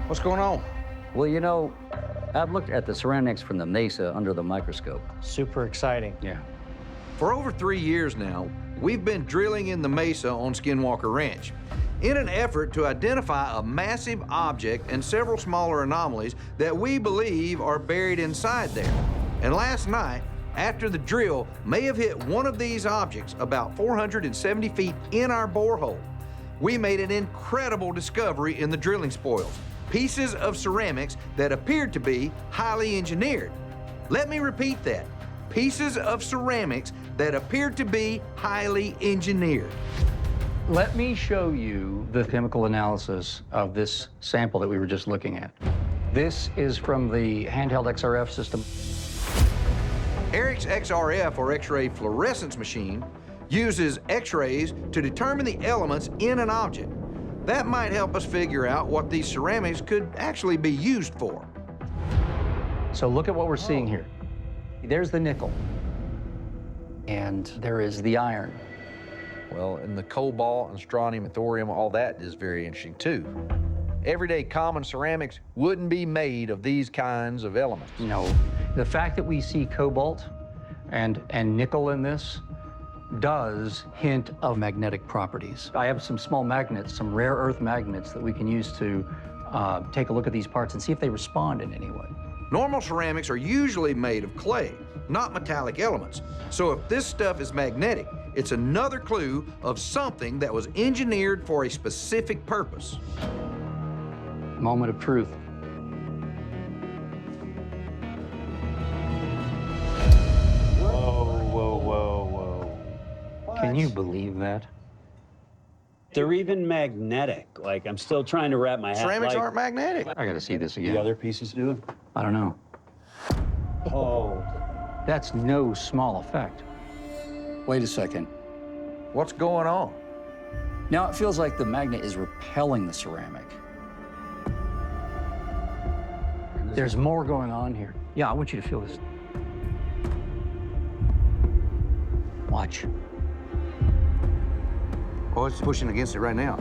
What's going on? Well, you know, I've looked at the ceramics from the Mesa under the microscope. Super exciting. Yeah. For over 3 years now, we've been drilling in the Mesa on Skinwalker Ranch in an effort to identify a massive object and several smaller anomalies that we believe are buried inside there. And last night, after the drill may have hit one of these objects about 470 feet in our borehole, we made an incredible discovery in the drilling spoils. Pieces of ceramics that appeared to be highly engineered. Let me repeat that. Pieces of ceramics that appeared to be highly engineered. Let me show you the chemical analysis of this sample that we were just looking at. This is from the handheld XRF system. Eric's XRF, or X-ray fluorescence machine, uses X-rays to determine the elements in an object. That might help us figure out what these ceramics could actually be used for. So look at what we're seeing here. There's the nickel, and there is the iron. Well, and the cobalt and strontium and thorium, all that is very interesting too. Everyday common ceramics wouldn't be made of these kinds of elements. No. The fact that we see cobalt and nickel in this does hint of magnetic properties. I have some small magnets, some rare earth magnets that we can use to take a look at these parts and see if they respond in any way. Normal ceramics are usually made of clay, not metallic elements. So if this stuff is magnetic, it's another clue of something that was engineered for a specific purpose. Moment of truth. Can you believe that? They're even magnetic. Like, I'm still trying to wrap my head. Ceramics like, aren't magnetic. I gotta see this again. the other pieces do it? I don't know. Oh. That's no small effect. Wait a second. What's going on? Now it feels like the magnet is repelling the ceramic. There's more going on here. Yeah, I want you to feel this. Watch. Oh, it's pushing against it right now.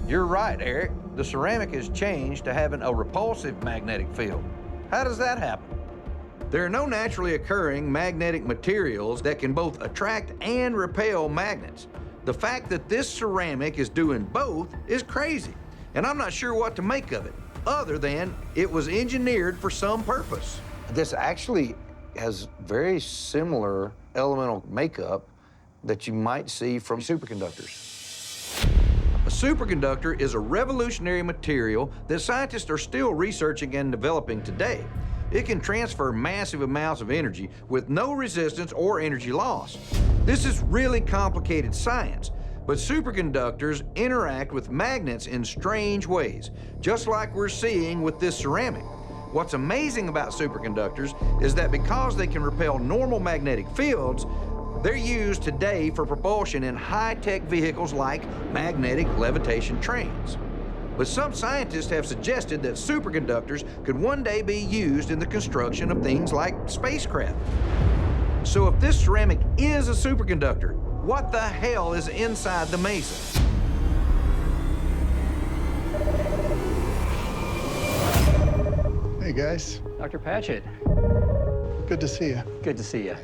You're right, Eric. The ceramic has changed to having a repulsive magnetic field. How does that happen? There are no naturally occurring magnetic materials that can both attract and repel magnets. The fact that this ceramic is doing both is crazy, and I'm not sure what to make of it, other than it was engineered for some purpose. This actually has very similar elemental makeup that you might see from superconductors. A superconductor is a revolutionary material that scientists are still researching and developing today. It can transfer massive amounts of energy with no resistance or energy loss. This is really complicated science, but superconductors interact with magnets in strange ways, just like we're seeing with this ceramic. What's amazing about superconductors is that because they can repel normal magnetic fields, they're used today for propulsion in high-tech vehicles like magnetic levitation trains. But some scientists have suggested that superconductors could one day be used in the construction of things like spacecraft. So if this ceramic is a superconductor, what the hell is inside the Mesa? Hey, guys. Dr. Patchett, Good to see you. good to see you.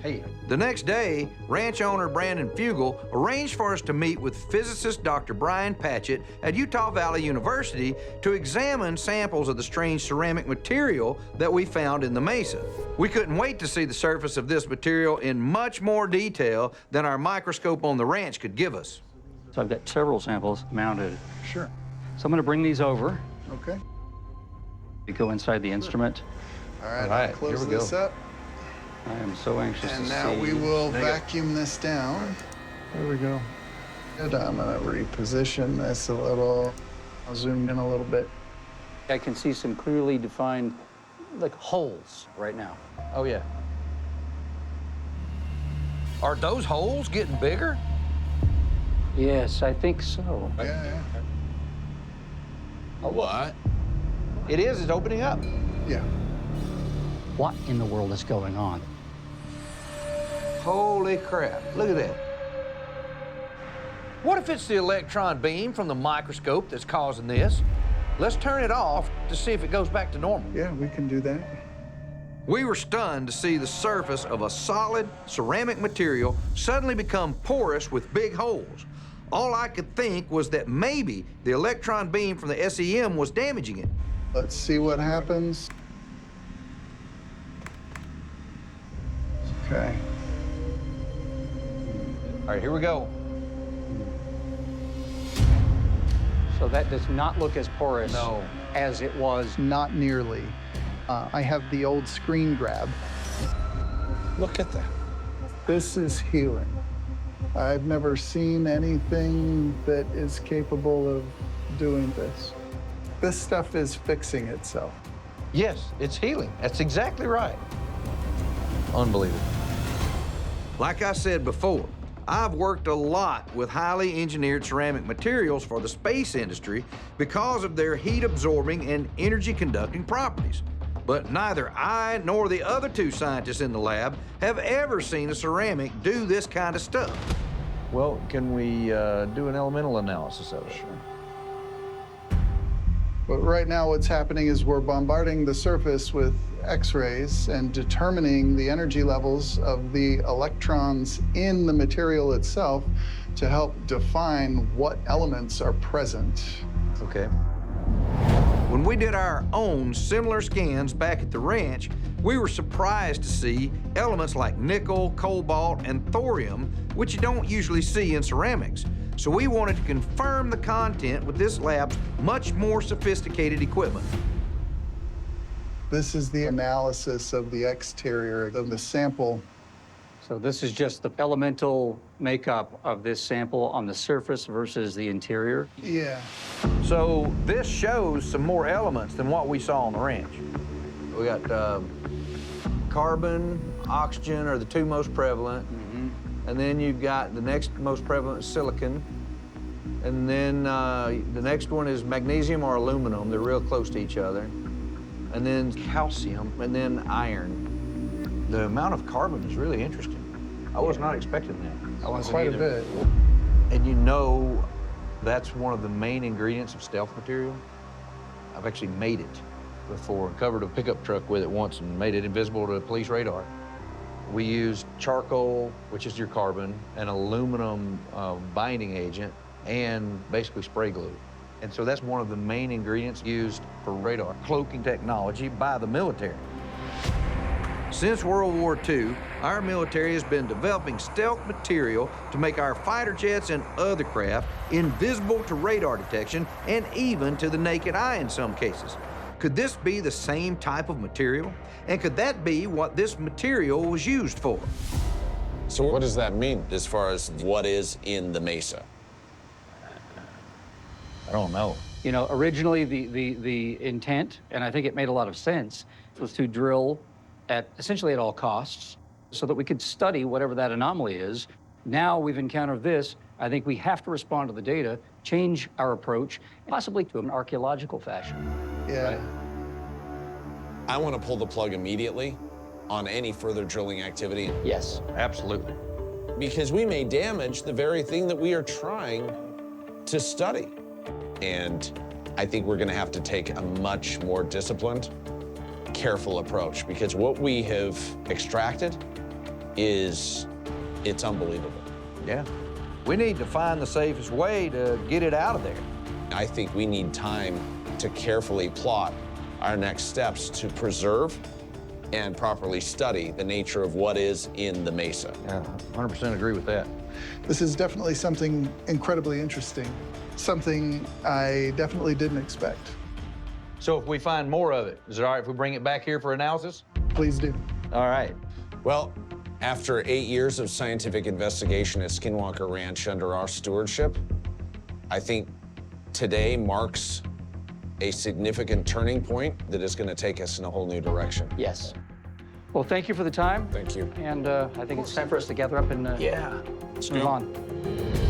Hey. The next day, ranch owner Brandon Fugel arranged for us to meet with physicist Dr. Brian Patchett at Utah Valley University to examine samples of the strange ceramic material that we found in the Mesa. We couldn't wait to see the surface of this material in much more detail than our microscope on the ranch could give us. So I've got several samples mounted. Sure. So I'm gonna bring these over. Okay. We go inside the instrument. All right, All right, I'll close here we this go. up. I am so anxious to And see. now we will There you go. vacuum this down. There we go. Good. I'm gonna reposition this a little. I'll zoom in a little bit. I can see some clearly defined, like, holes right now. Oh, yeah. Are those holes getting bigger? Yes, I think so. Yeah, What? It is, it's opening up. yeah. What in the world is going on? Holy crap, look at that. What if it's the electron beam from the microscope that's causing this? Let's turn it off to see if it goes back to normal. Yeah, we can do that. We were stunned to see the surface of a solid ceramic material suddenly become porous with big holes. All I could think was that maybe the electron beam from the SEM was damaging it. Let's see what happens. Okay. All right, here we go. So that does not look as porous No. as it was. Not nearly. I have the old screen grab. Look at that. This is healing. I've never seen anything that is capable of doing this. This stuff is fixing itself. Yes, it's healing. That's exactly right. Unbelievable. Like I said before, I've worked a lot with highly engineered ceramic materials for the space industry because of their heat-absorbing and energy-conducting properties. But neither I nor the other two scientists in the lab have ever seen a ceramic do this kind of stuff. Well, can we do an elemental analysis of it? Sure. But right now what's happening is we're bombarding the surface with X-rays and determining the energy levels of the electrons in the material itself to help define what elements are present. Okay. When we did our own similar scans back at the ranch, we were surprised to see elements like nickel, cobalt, and thorium, which you don't usually see in ceramics. So we wanted to confirm the content with this lab's much more sophisticated equipment. This is the analysis of the exterior of the sample. So this is just the elemental makeup of this sample on the surface versus the interior. Yeah. So this shows some more elements than what we saw on the ranch. We got carbon, oxygen are the two most prevalent. And then you've got the next most prevalent silicon. And then the next one is magnesium or aluminum. They're real close to each other. And then calcium, and then iron. The amount of carbon is really interesting. I was not expecting that. I wasn't Quite either. a bit. And you know that's one of the main ingredients of stealth material. I've actually made it before, covered a pickup truck with it once and made it invisible to police radar. We used charcoal, which is your carbon, an aluminum binding agent, and basically spray glue. And so that's one of the main ingredients used for radar cloaking technology by the military. Since World War II, our military has been developing stealth material to make our fighter jets and other craft invisible to radar detection and even to the naked eye in some cases. Could this be the same type of material? And could that be what this material was used for? So what does that mean as far as what is in the Mesa? I don't know. You know, originally the intent, and I think it made a lot of sense, was to drill essentially at all costs so that we could study whatever that anomaly is. Now we've encountered this. I think we have to respond to the data, change our approach, possibly to an archaeological fashion. Yeah. Right? I want to pull the plug immediately on any further drilling activity Yes. Absolutely. because we may damage the very thing that we are trying to study. And I think we're going to have to take a much more disciplined, careful approach because what we have extracted it's unbelievable. Yeah. We need to find the safest way to get it out of there. I think we need time to carefully plot our next steps to preserve and properly study the nature of what is in the Mesa. Yeah, 100% agree with that. This is definitely something incredibly interesting. Something I definitely didn't expect. So if we find more of it, is it all right if we bring it back here for analysis? Please do. All right. Well, after 8 years of scientific investigation at Skinwalker Ranch under our stewardship, I think today marks a significant turning point that is going to take us in a whole new direction. Yes. Well, thank you for the time. Thank you. And I think it's time for us to gather up and Yeah. move on.